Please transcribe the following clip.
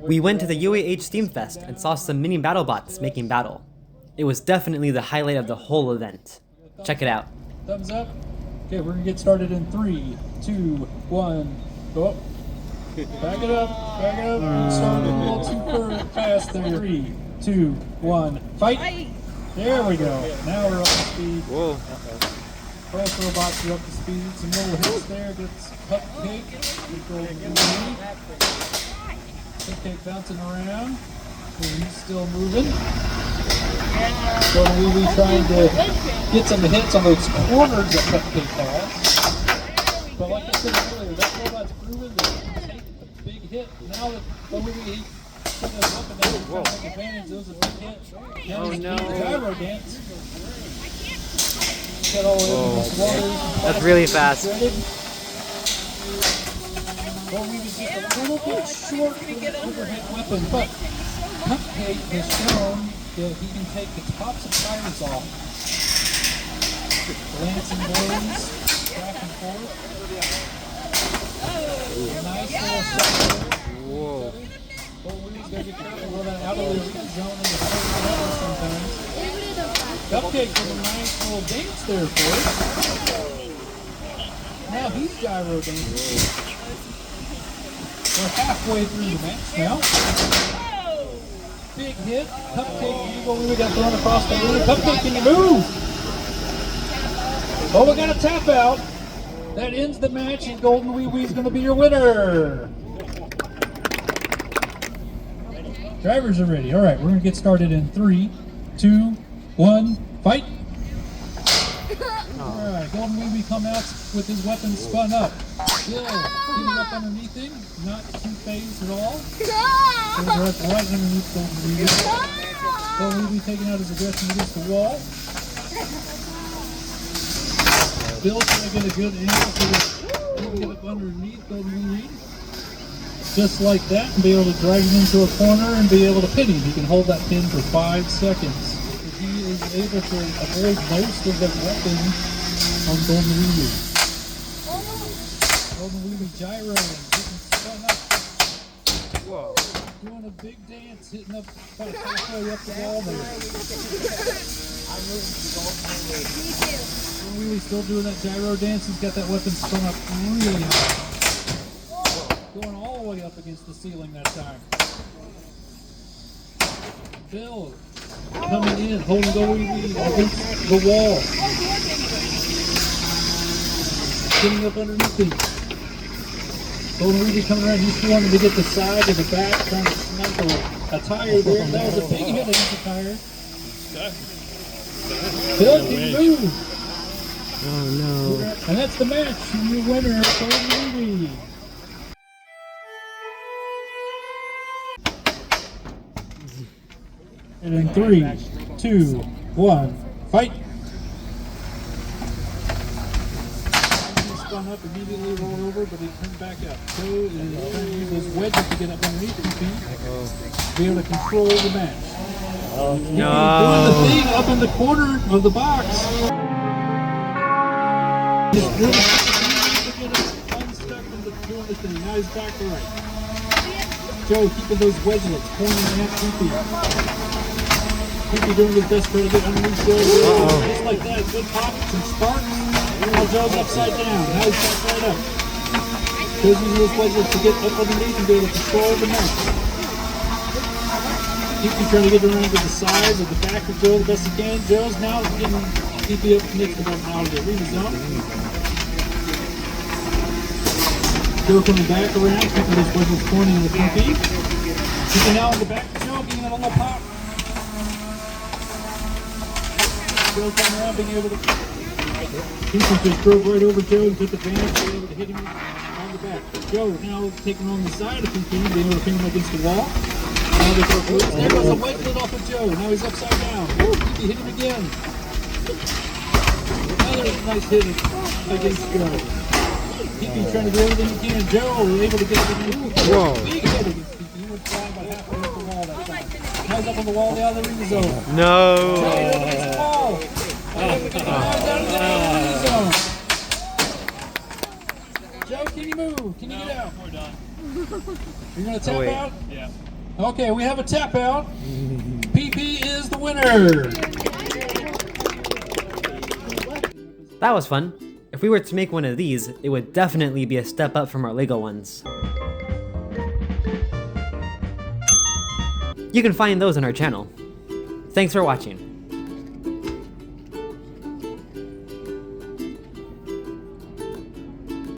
We went to the UAH Steam Fest and saw some mini BattleBots making battle. It was definitely the highlight of the whole event. Check it out. Thumbs up. Okay, we're gonna get started in 3, 2, 1, go up. Back it up, back it up. You started a little too fast there. 3, 2, 1, fight! There we go. Now we're up to speed. Whoa. Both robots are up to speed. Some little hits there. Gets Cupcake. Cupcake bouncing around. He's still moving. So we trying to get some hits on those corners that Cupcake has. But like I said earlier, that robot's proven that he can take a big hit. Now that he put us up and down, trying to take advantage, those are big hits. Now he's doing the gyro dance. Got all over the water. That's really fast. Well, we was just a little bit short for the overhead weapon, but Cupcake has shown that he can take the tops of tires off. Glancing blows, back and forth. Nice little shot there. Whoa. Well, we just gotta get careful with that out of the zone in the first sometimes. Cupcake with a nice little dance there for us. Now he's gyro dancing. We're halfway through the match now. Big hit. Cupcake Eagle we got thrown across the room. Cupcake, can you move? Oh, we got a tap out. That ends the match, and Golden Wee Wee's going to be your winner. Drivers are ready. All right, we're going to get started in 3, 2, 1, fight. All right, Golden Wee Wee come out with his weapon spun up. Still getting up underneath him, not too phased at all. So we're right underneath Golden Wee Wee. Golden Wee Wee taking out his aggression against the wall. Bill's trying to get a good angle so that he can get up underneath Golden Wee Wee. Just like that, and be able to drag him into a corner and be able to pin him. He can hold that pin for 5 seconds. He is able to avoid most of the weapon on Golden Wee Wee. Golden Wee Wee gyroing, getting spun up. Whoa. Doing a big dance, hitting up about halfway up the wall there. Golden Wee Wee still doing that gyro dance. He's got that weapon spun up really high. Going all the way up against the ceiling that time. Bill coming in, holding Golden Wee Wee against the wall. Getting up underneath him. Golden Wee Wee coming around, he's wanting to get the side or the back, trying to snipe a tire there. That was a big hit against the tire. Bill can move. Oh no. And that's the match. Your winner, Golden Wee Wee. And in 3, 2, 1, fight! He spun up, immediately rolled over, but he turned back up. So is trying to use those wedges to get up underneath his feet, be able to control the match. Oh Doing the no. thing up in the corner of the box. Just really to get him unstuck from doing the thing. Now he's back to right. Joe keeping those wedgelets, pointing at Creepy. Creepy doing his best to get underneath Joe. Just like that, good pop, some sparks. Now Joe's upside down. Now he's back right up. Joe's using those wedgelets to get up underneath and be able to control the match. Creepy trying to get around to the sides or the back of Joe the best he can. Joe's now getting Creepy up next to him out of the arena zone. Joe coming back around, keeping those wedgelets pointing at the Creepy. Creepy now in the back of Joe, getting that little pop. Joe coming around, being able to. Creepy just drove right over Joe and took advantage, being able to hit him on the back. Joe now taking on the side of Creepy, being able to pin him against the wall. Now they go through. There goes a wedgelet off of Joe. Now he's upside down. Oh, Creepy hit him again. Another nice hit against Joe. Creepy trying to do everything he can. Joe able to get underneath. Whoa. Big hit against Creepy. He went flying about halfway up the wall that time. Now he's up on the wall, the other arena zone. No. Joe against the wall. Down to the arena zone. Joe, can you move? Can you get out? We're done. You're going to tap wait. out? Yeah. Okay, we have a tap out. PP is the winner. That was fun. If we were to make one of these, it would definitely be a step up from our Lego ones. You can find those on our channel. Thanks for watching.